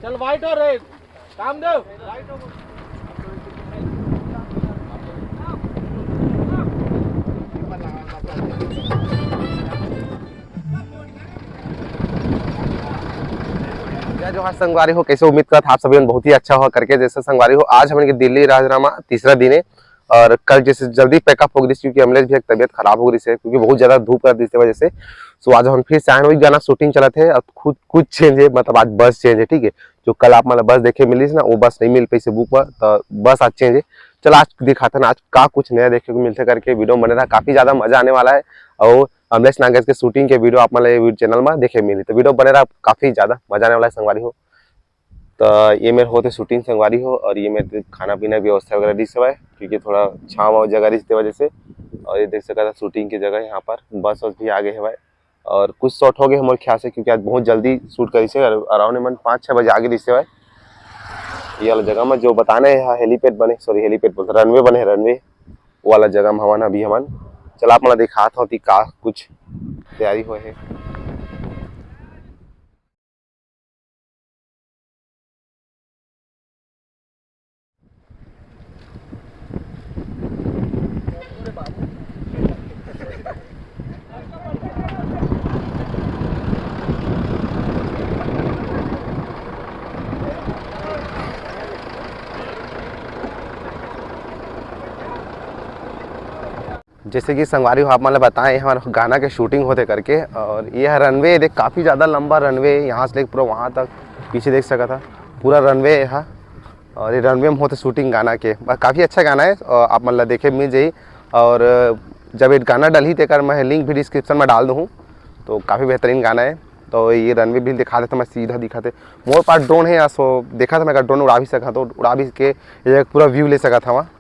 चल व्हाइट और रेड काम दो। जो आज संगवारी हो, कैसे उम्मीद करता आप सभी बहुत ही अच्छा हो करके। जैसे संगवारी हो, आज हमारे दिल्ली राजनामा तीसरा दिन है और कल जैसे जल्दी पैकअप हो गई क्योंकि अमलेश भी एक तबियत खराब हो गई है क्योंकि बहुत ज्यादा धूप कर दी वजह से। सो आज हम फिर से आए वही गाना शूटिंग चला थे। अब खुद कुछ चेंज है, मतलब आज बस चेंज है, ठीक है। जो कल आप मतलब बस देखे मिली ना, वो बस नहीं मिल पाई से बुक पर, तो बस आज चेंज है। चल आज दिखाते ना आज का कुछ नया देखने को मिलते करके वीडियो बने रहा, काफी ज्यादा मजा आने वाला है। और अमलेश नागेश के शूटिंग के वीडियो आप मतलब चैनल में देखे मिली, तो वीडियो बने रहा, काफी ज्यादा मजा आने वाला है संगवारी हो। तो ये मेरे होते शूटिंग संगवारी हो और ये मेरे खाना पीना व्यवस्था वगैरह दी सब है क्योंकि थोड़ा छाँव जगह रही वजह से। और ये देख सका था शूटिंग की जगह यहाँ पर बस वस भी आगे है भाई। और कुछ शॉट हो गए हमारे ख्याल से क्योंकि आज बहुत जल्दी शूट करी से अराउंड मन 5-6 बजे आगे दिसे भाई। ये वाला जगह में जो बताने यहाँ हेलीपैड बने, सॉरी हेलीपैड बोलते रनवे बने, रनवे वो वाला जगह में हवन अभी हमन चला आप मतलब दिखा था का कुछ तैयारी हुए है। जैसे कि संगवारी हो आप मतलब बताएं हमारे गाना के शूटिंग होते करके। और यह रनवे देख काफ़ी ज़्यादा लंबा रनवे, यहाँ से लेकर पूरा वहाँ तक पीछे देख सका था पूरा रनवे है। और ये रनवे में होते शूटिंग गाना के, काफ़ी अच्छा गाना है और आप मतलब देखे मिल जाइए। और जब ये गाना डल ही देकर मैं लिंक भी डिस्क्रिप्शन में डाल दूँ, तो काफ़ी बेहतरीन गाना है। तो ये रनवे भी दिखा देता, मैं सीधा दिखाते मोर पास ड्रोन है यहाँ, सो देखा था मैं ड्रोन उड़ा भी सका, तो उड़ा भी के पूरा व्यू ले सका था वहाँ।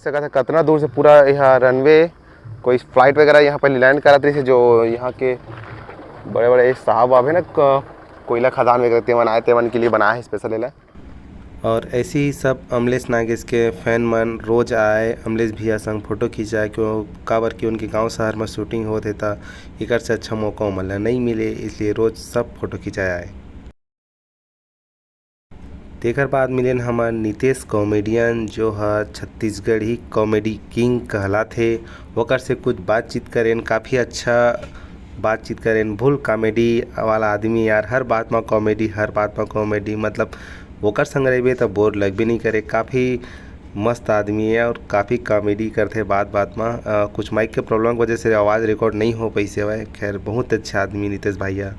सका था कितना दूर से पूरा यहाँ रनवे, कोई फ्लाइट वगैरह यहाँ पर लैंड करा रही थी। जो यहाँ के बड़े बड़े साहब आप है ना, कोयला खदान वगैरह तेवन आए, तेवन के लिए बनाया है स्पेशल। और ऐसे ही सब अमलेश नागेश के फैन मन रोज आए अमलेश भैया संग फोटो खिंचाए, क्यों काबर कि उनके गांव शहर में शूटिंग होते था, एक से अच्छा मौका मिला नहीं मिले, इसलिए रोज सब फोटो खिंचाए आए। तेकर बाद मिलन हमार नितेश कॉमेडियन, जो है छत्तीसगढ़ी कॉमेडी किंग कहला थे, वकर से कुछ बातचीत करें, काफ़ी अच्छा बातचीत करें। भूल कॉमेडी वाला आदमी यार, हर बात में कॉमेडी, हर बात में कॉमेडी, मतलब वोकर संग रहे तो बोर लग भी नहीं करे। काफ़ी मस्त आदमी है और काफ़ी कॉमेडी करते बात बात में। कुछ माइक के प्रॉब्लम की वजह से आवाज़ रिकॉर्ड नहीं हो पैसे हुए, खैर बहुत अच्छा आदमी नितेश भैया।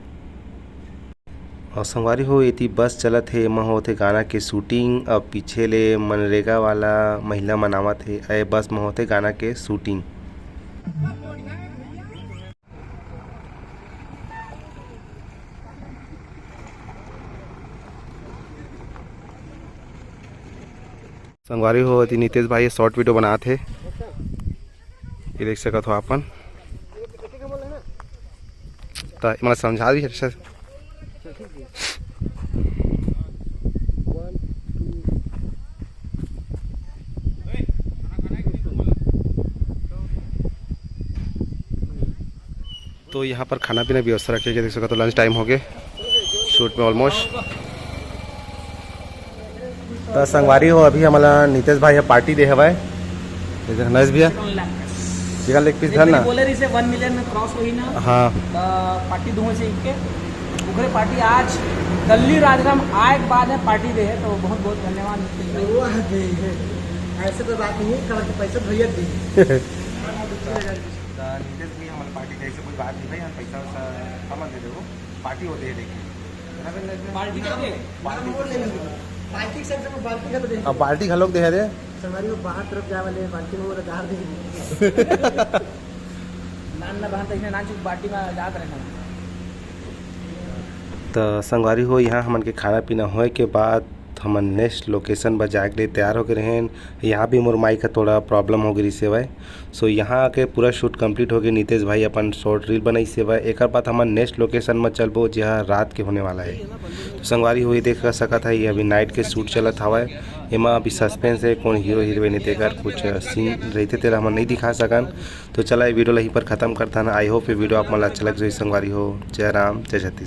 और संगवारी हो इति बस चलत है, एमा होते गाना के शूटिंग। और पीछे ले मनरेगा वाला महिला मनावत है, बस में होते गाना के शूटिंग। संगवारी हो इति नितेश भाई शॉर्ट वीडियो बनाते, ये देख सकते हो अपन, तो मतलब समझा भी अच्छा। तो यहाँ पर खाना पीना व्यवस्था रखे देख सकते हो, लंच टाइम हो गए शूट में ऑलमोस्ट। तो संगवारी हो अभी हमारा नितेश भाई पार्टी दे हवा है नरेश भैया, चिकन लेग पीस धरना बोले रही से 1 मिलियन में क्रॉस हुई ना। हाँ पार्टी दूँ से इनके उगरे पार्टी आज दिल्ली राजनाम आए के बाद है पार्टी दे है, तो बहुत बहुत धन्यवाद। ऐसे कोई बात नहीं है, कल पैसा भैया दी नितेश भैया हमारे पार्टी दे, कोई बात नहीं भाई, हम पैसा वैसा हम दे देवो, पार्टी होते है देखिए पार्टी करके पार्टी सेक्टर में पार्टी का तो दे, अब पार्टी घलोक दे दे संगवारी को बाहर तरफ जाए वाले पार्टी में वो दार दे नान ना बाहर तक ना चुप पार्टी में जात रहना। तो संगवारी हो यहाँ हमन के खाना पीना होए के बाद हमन नेक्स्ट लोकेशन पर जाए के लिए तैयार होकर रहें। यहाँ भी मोर माइक का थोड़ा प्रॉब्लम हो गई से भाई। सो यहाँ आके पूरा शूट कंप्लीट हो गई। नीतीश भाई अपन शॉर्ट रील बनाई से भाई। एक बाद हमन नेक्स्ट लोकेशन में चलबो जहाँ रात के होने वाला है। तो संगवारी हुई देख सकत है ये अभी नाइट के शूट चलत हवा। एमा अभी सस्पेंस है कौन हीरो हीरोइन तेकर कुछ सीन रहते तेरा हम नहीं दिखा सकन। तो चला ये वीडियो यहीं पर ख़त्म करता ना। आई होप ये वीडियो आप मन अच्छा लग जाए। संगवारी हो जय राम जय छत्तीसगढ़।